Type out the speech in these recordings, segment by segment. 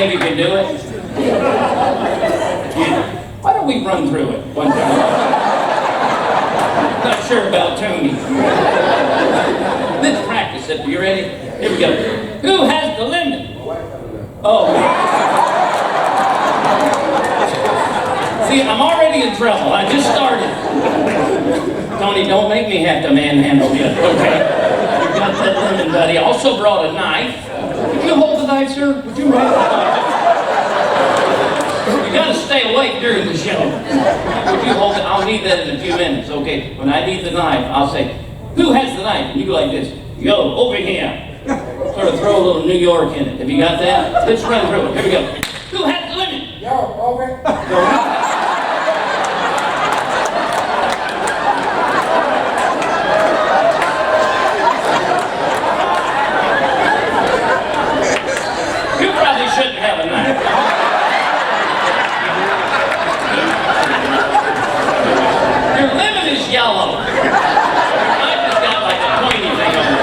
think you can do it? Why don't we run through it one time? Not sure about Tony. Let's practice it. You ready? Here we go. Who has the lemon? Oh, see, I'm already in trouble. I just started. Tony, don't make me have to manhandle you, okay? You got that lemon, buddy. I also brought a knife. Would you hold the knife, sir? Would you hold the knife? You gotta stay awake during the show. Would you hold it? I'll need that in a few minutes, okay? When I need the knife, I'll say, who has the knife? And you go like this. Yo, over here. Sort of throw a little New York in it. Have you got that? Let's run through it. Here we go. Who has the lemon? Yo, over. You probably shouldn't have a knife. Your lemon is yellow. I just got like a pointy thing on it.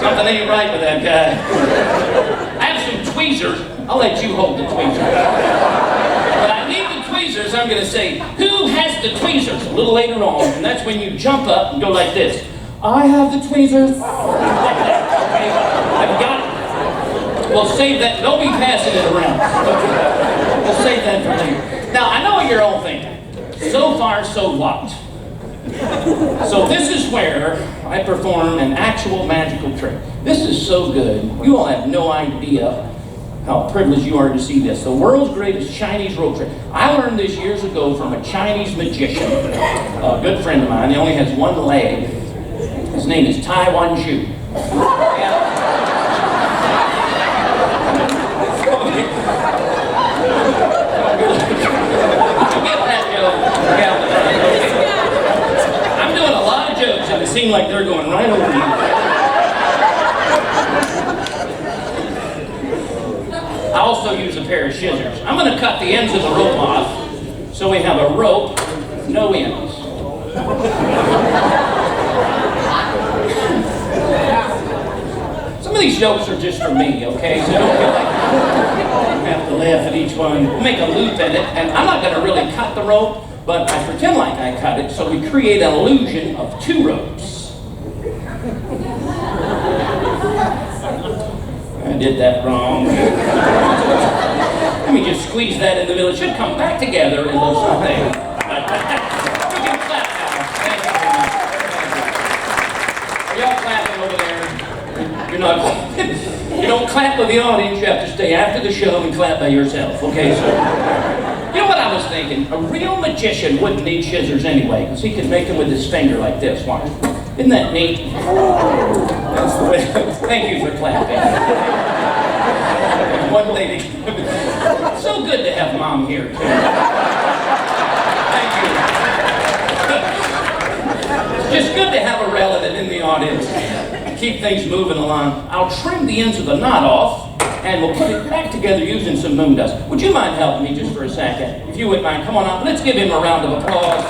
Something ain't right with that guy. I have some tweezers. I'll let you hold the tweezers. But I need the tweezers. I'm going to say, who has the tweezers? A little later on, and that's when you jump up and go like this. I have the tweezers. Okay, I've got it. We'll save that. Don't be passing it around. Okay. We'll save that for later. Now, I know what you're all thinking. So far, so what? So this is where I perform an actual magical trick. This is so good. You all have no idea how privileged you are to see this. The world's greatest Chinese rope trick. I learned this years ago from a Chinese magician, a good friend of mine. He only has one leg. His name is Tai Wan Shu. I'm doing a lot of jokes and it seems like they're going right over you. I also use a pair of scissors. I'm going to cut the ends of the rope off so we have a rope, no ends. Some of these jokes are just for me, okay? So don't feel like you have to laugh at each one. We'll make a loop in it, and I'm not going to really cut the rope, but I pretend like I cut it, so we create an illusion of two ropes. I did that wrong. Let me just squeeze that in the middle. It should come back together and look something. You can clap now. Thank you very much. Are y'all clapping over there? You're not clapping. You don't clap with the audience. You have to stay after the show and clap by yourself. Okay, so. You know what I was thinking? A real magician wouldn't need scissors anyway, because he could make them with his finger like this. Watch. Isn't that neat? That's the way. Thank you for clapping. One lady. So good to have Mom here, too. Thank you. It's just good to have a relative in the audience. Keep things moving along. I'll trim the ends of the knot off, and we'll put it back together using some moon dust. Would you mind helping me just for a second? If you wouldn't mind, come on up. Let's give him a round of applause.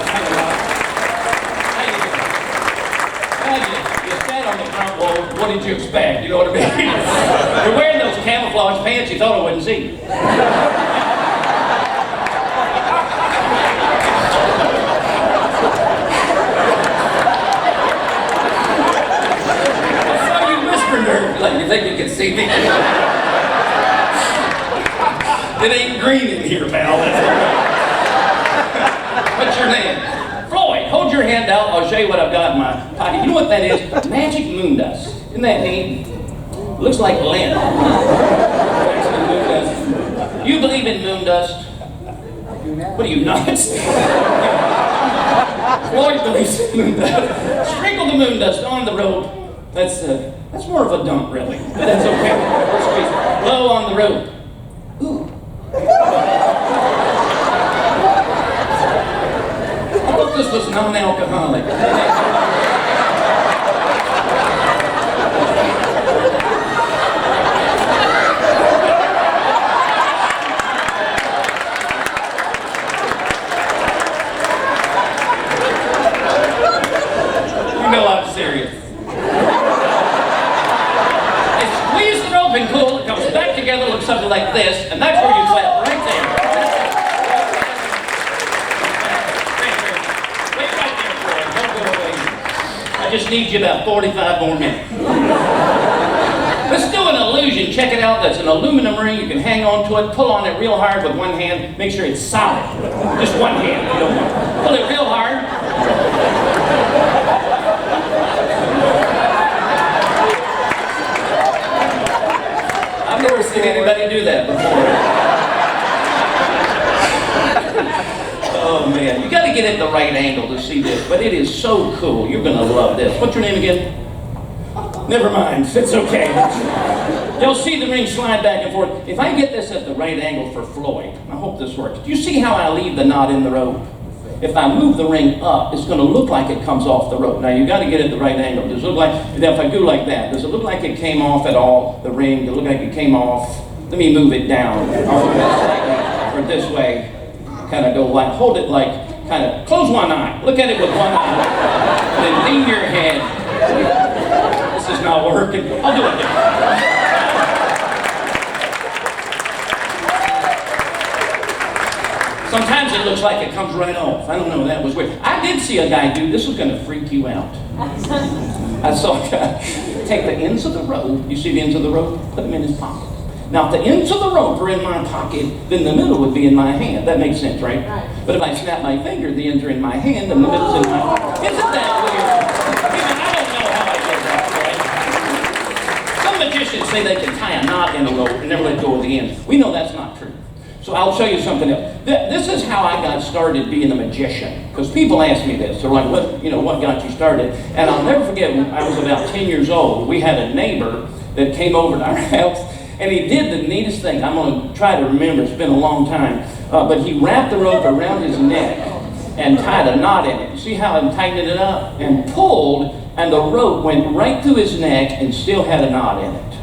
You sat on the front row. What did you expect? You know what I mean? You're wearing those camouflage pants. You thought I wouldn't see. I saw you whispering there. Like you think you can see me? It ain't green in here, pal. What's your name? Floyd. Hold your hand out. I'll show you what I've got in my pocket. You know what that is? Magic moon dust. Isn't that neat? Looks like lint. Moon dust. You believe in moon dust? What are you, nuts? Floyd believes in moon dust. Sprinkle the moon dust on the rope. That's more of a dump, really. But that's okay. Blow on the rope. Ooh. I thought this was non-alcoholic. You know I'm serious. It's open cool, it comes back together, looks something like this, and that's where you clap, right there. Wait right there, Troy. Don't go away. I just need you about 45 more minutes. Let's do an illusion. Check it out. That's an aluminum ring. You can hang on to it. Pull on it real hard with one hand. Make sure it's solid. Just one hand. You don't want to pull it real hard. I've never seen anybody do that before. Oh man, you got to get it the right angle to see this, but it is so cool. You're gonna love this. What's your name again? Never mind, it's okay. You'll see the ring slide back and forth. If I get this at the right angle for Floyd, I hope this works. Do you see how I leave the knot in the rope? If I move the ring up, it's going to look like it comes off the rope. Now you got to get it the right angle. Does it look like, if I do like that, does it look like it came off at all, the ring? Does it look like it came off? Let me move it down. I'll move it slightly, or this way. Kind of go like, hold it like, kind of, close one eye. Look at it with one eye. And then lean your head. This is not working. I'll do it there. Sometimes it looks like it comes right off. I don't know, that was weird. I did see a guy do, this was going to freak you out. I saw a guy take the ends of the rope, you see the ends of the rope? Put them in his pocket. Now if the ends of the rope are in my pocket, then the middle would be in my hand. That makes sense, right? But if I snap my finger, the ends are in my hand and the middle's in my pocket. Isn't that weird? I don't know how I did that, right? Some magicians say they can tie a knot in a rope and never let go of the ends. We know that's not true. So I'll show you something else. This is how I got started being a magician. Because people ask me this. They're like, what got you started? And I'll never forget when I was about 10 years old, we had a neighbor that came over to our house, and he did the neatest thing. I'm going to try to remember. It's been a long time. But he wrapped the rope around his neck and tied a knot in it. You see how I'm tightening it up? And pulled, and the rope went right through his neck and still had a knot in it.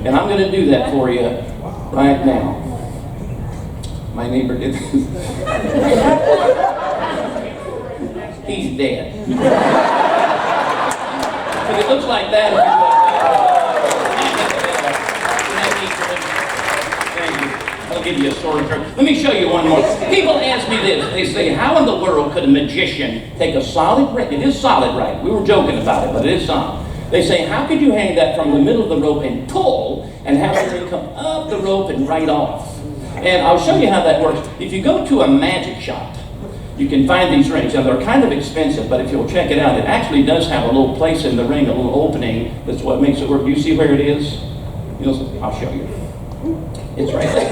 And I'm going to do that for you right now. My neighbor did this. He's dead. But it looks like that. Thank you. I'll give you a sword trick. Let me show you one more. People ask me this. They say, how in the world could a magician take a solid ring? It is solid, right? We were joking about it, but it is solid. They say, how could you hang that from the middle of the rope and pull and have it come up the rope and right off? And I'll show you how that works. If you go to a magic shop, you can find these rings. Now, they're kind of expensive, but if you'll check it out, it actually does have a little place in the ring, a little opening. That's what makes it work. You see where it is? I'll show you. It's right there.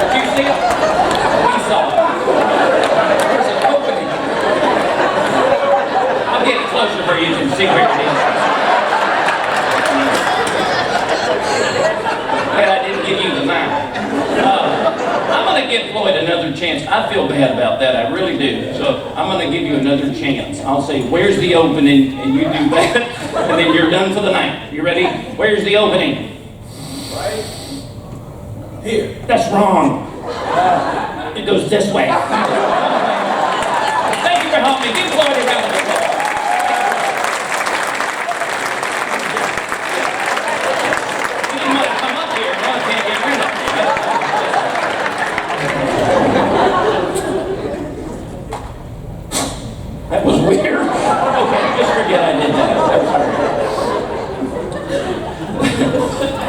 Did you see it? We saw it. There's an opening. I'll get it closer for you to see where it is. And I didn't give you the knife. I'm going to give Floyd another chance. I feel bad about that. I really do. So I'm going to give you another chance. I'll say, where's the opening? And you do that. And then you're done for the night. You ready? Where's the opening? Right here. That's wrong. It goes this way. Thank you for helping me. Give Floyd a round of applause. That was weird. Okay, just forget I did that.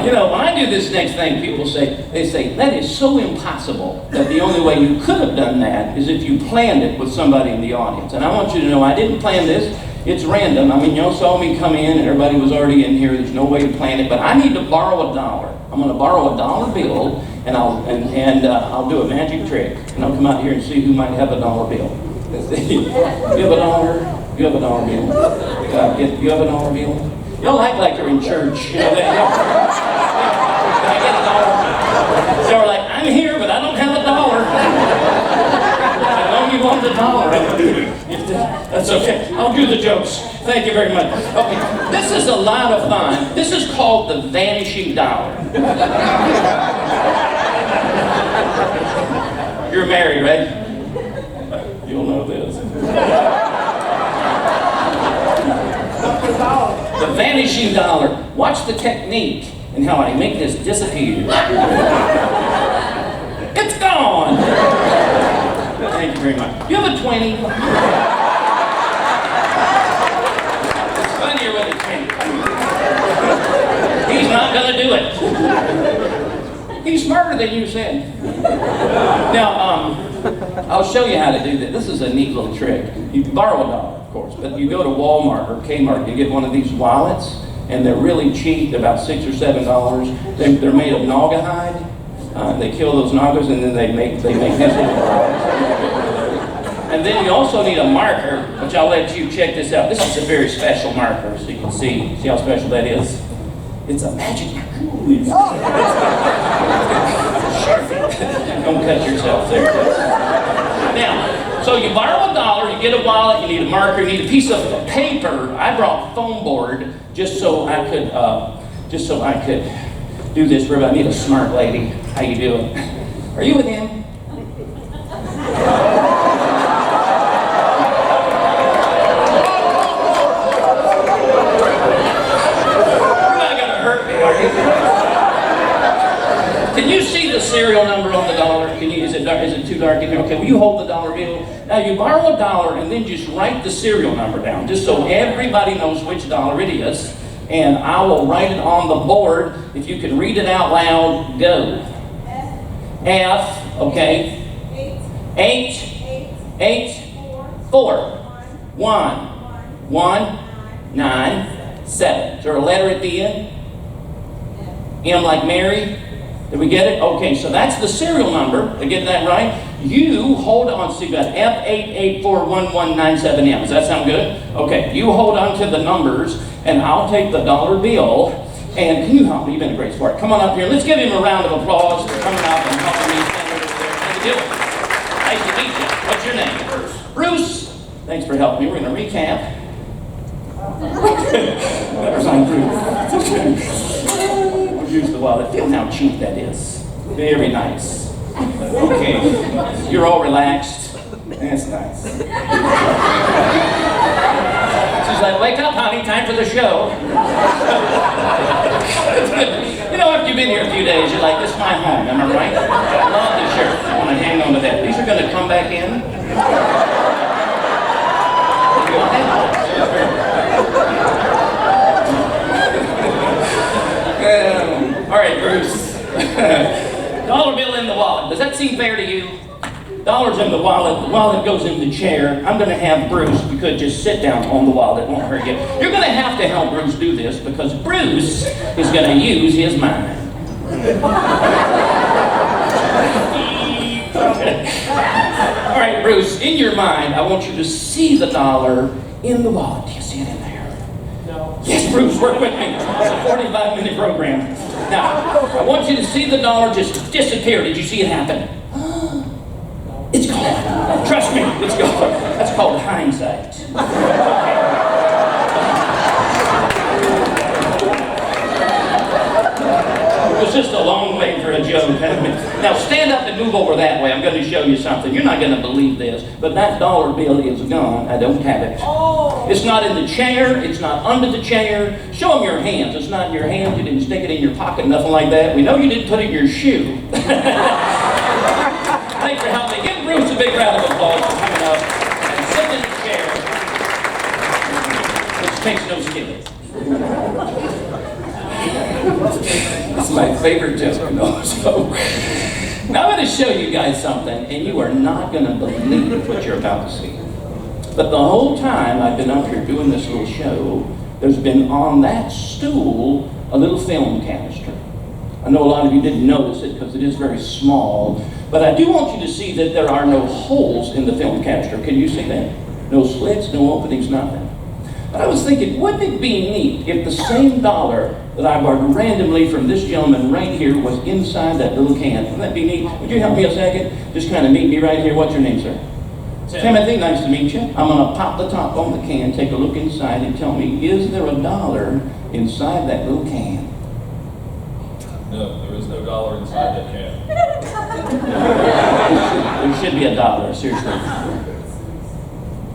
When I do this next thing, people say, that is so impossible that the only way you could have done that is if you planned it with somebody in the audience. And I want you to know I didn't plan this. It's random. I mean, y'all saw me come in and everybody was already in here. There's no way to plan it, but I need to borrow $1. I'm going to borrow a $1 bill and I'll do a magic trick. And I'll come out here and see who might have a $1 bill. You have $1? You have a $1 bill? You have a $1 bill? Y'all act like you're in church. Can I get a $1? So we're like, I'm here, but I don't have a $1. I know you want the $1. That's okay. I'll do the jokes. Thank you very much. Okay, this is a lot of fun. This is called the vanishing dollar. You're married, right? You'll know this. The vanishing dollar. Watch the technique and how I make this disappear. It's gone. Thank you very much. You have a 20. It's funnier with a 20. He's not gonna do it. He's smarter than you said. Now, I'll show you how to do that. This is a neat little trick. You borrow a dollar, of course, but you go to Walmart or Kmart, you get one of these wallets, and they're really cheap. They're about $6 or $7. They're made of Naugahyde. They kill those Nagas, and then they make this little wallet. And then you also need a marker, which I'll let you check this out. This is a very special marker, so you can see how special that is. It's a magic marker. Don't cut yourself there. Now, so you borrow a dollar, you get a wallet, you need a marker, you need a piece of paper. I brought foam board just so I could do this for everybody. I need a smart lady. How you doing? Are you with him? Can you see the serial number on the dollar? Is it too dark in here? Okay, will you hold the dollar bill? Now you borrow a dollar and then just write the serial number down, just so everybody knows which dollar it is. And I will write it on the board. If you can read it out loud, go. F, okay. 8, 4, 1, 9, 7. Is there a letter at the end? M like Mary? Did we get it? Okay, so that's the serial number. Did I get that right? You hold on, so you got F8841197M. Does that sound good? Okay, you hold on to the numbers, and I'll take the dollar bill. And can you help me? You've been a great sport. Come on up here. Let's give him a round of applause for coming out and helping me stand over there. How you doing? Nice to meet you. What's your name? Bruce. Thanks for helping me. We're going to recap. That was on Bruce. Use the wallet. Feel how cheap that is. Very nice. Okay. You're all relaxed. That's nice. She's like, wake up, honey. Time for the show. You know, after you've been here a few days, you're like, this is my home. Am I right? I love this shirt. I want to hang on to that. These are going to come back in. You want that? All right, Bruce. Dollar bill in the wallet. Does that seem fair to you? Dollar's in the wallet goes in the chair. I'm going to have Bruce, you could just sit down on the wallet, it won't hurt you. You're going to have to help Bruce do this because Bruce is going to use his mind. All right, Bruce, in your mind, I want you to see the dollar in the wallet. Do you see it in there? No. Yes, Bruce, work with me. It's a 45-minute program. Now, I want you to see the dollar just disappear. Did you see it happen? It's gone. Trust me, it's gone. That's called hindsight. It was just a long way for a joke. Now stand up and move over that way. I'm going to show you something. You're not going to believe this, but that dollar bill is gone. I don't have it. It's not in the chair. It's not under the chair. Show them your hands. It's not in your hands. You didn't stick it in your pocket, nothing like that. We know you didn't put it in your shoe. Thanks for helping me. Give Bruce a big round of applause for coming up and sitting in the chair, which takes no skill. It's my favorite joke, you know. So, now I'm going to show you guys something, and you are not going to believe what you're about to see. But the whole time I've been up here doing this little show, there's been on that stool a little film canister. I know a lot of you didn't notice it because it is very small, but I do want you to see that there are no holes in the film canister. Can you see that? No slits, no openings, nothing. But I was thinking, wouldn't it be neat if the same dollar that I borrowed randomly from this gentleman right here was inside that little can? Wouldn't that be neat? Would you help me a second? Just kind of meet me right here. What's your name, sir? Timothy, nice to meet you. I'm going to pop the top on the can, take a look inside, and tell me, is there a dollar inside that little can? No, there is no dollar inside that can. There should be a dollar, seriously.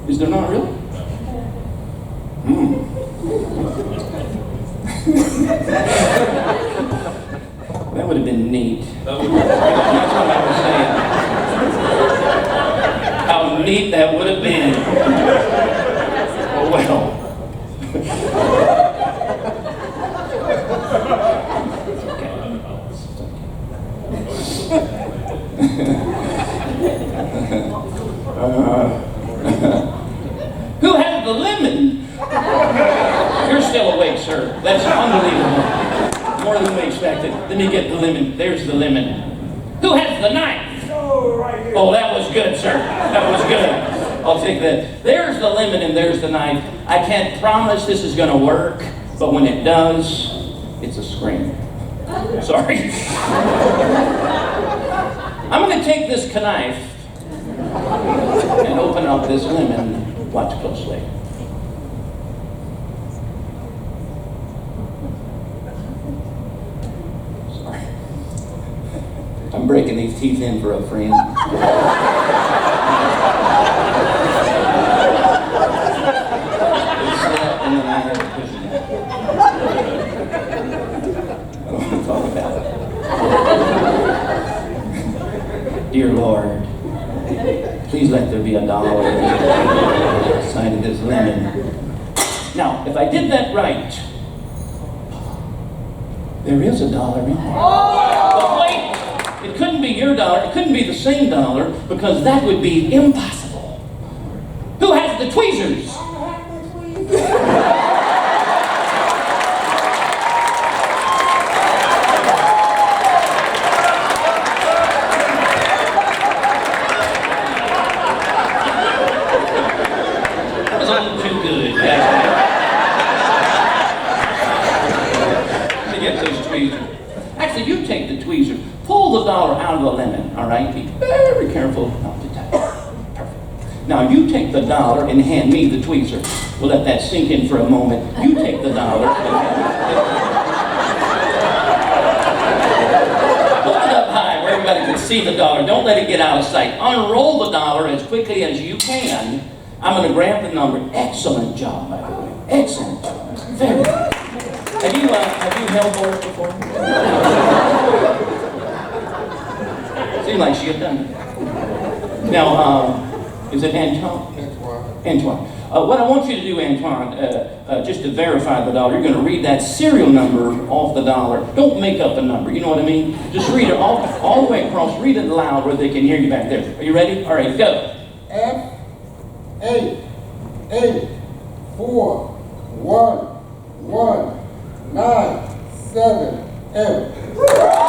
Is there not really? No. That would have been neat. That would That's what I was saying. How neat that would have been. Oh well. Who has the lemon? You're still awake, sir. That's unbelievable. More than we expected. Let me get the lemon. There's the lemon. Who has the knife? Oh, that was good, sir. That was good. I'll take that. There's the lemon and there's the knife. I can't promise this is going to work, but when it does, it's a scream. Sorry. I'm going to take this knife and open up this lemon. Watch closely. Sorry. I'm breaking these teeth in for a friend. It's and then I have to push it out. I don't want to talk about it. Dear Lord, please let there be $1 side of this lemon. Now, if I did that right, there is $1 in there. But wait, it couldn't be your dollar, it couldn't be the same dollar, because that would be impossible. Who has the tweezers? That was a little too good, guys. To get those tweezers. Actually, you take the tweezers, pull the dollar out of the lemon, all right? Be very careful not to touch it. Perfect. Now, you take the dollar and hand me the tweezer. We'll let that sink in for a moment. You take the dollar and hold it up high where everybody can see the dollar. Don't let it get out of sight. Unroll the dollar as quickly as you can. I'm going to grab the number. Excellent job, by the way. Excellent job. Very good. Have you held bowls before? Seemed like she had done it. Now, is it Antoine? Antoine. What I want you to do, Antoine, just to verify the dollar, you're going to read that serial number off the dollar. Don't make up a number, you know what I mean? Just read it all the way across. Read it loud where they can hear you back there. Are you ready? All right, go. F8841197F.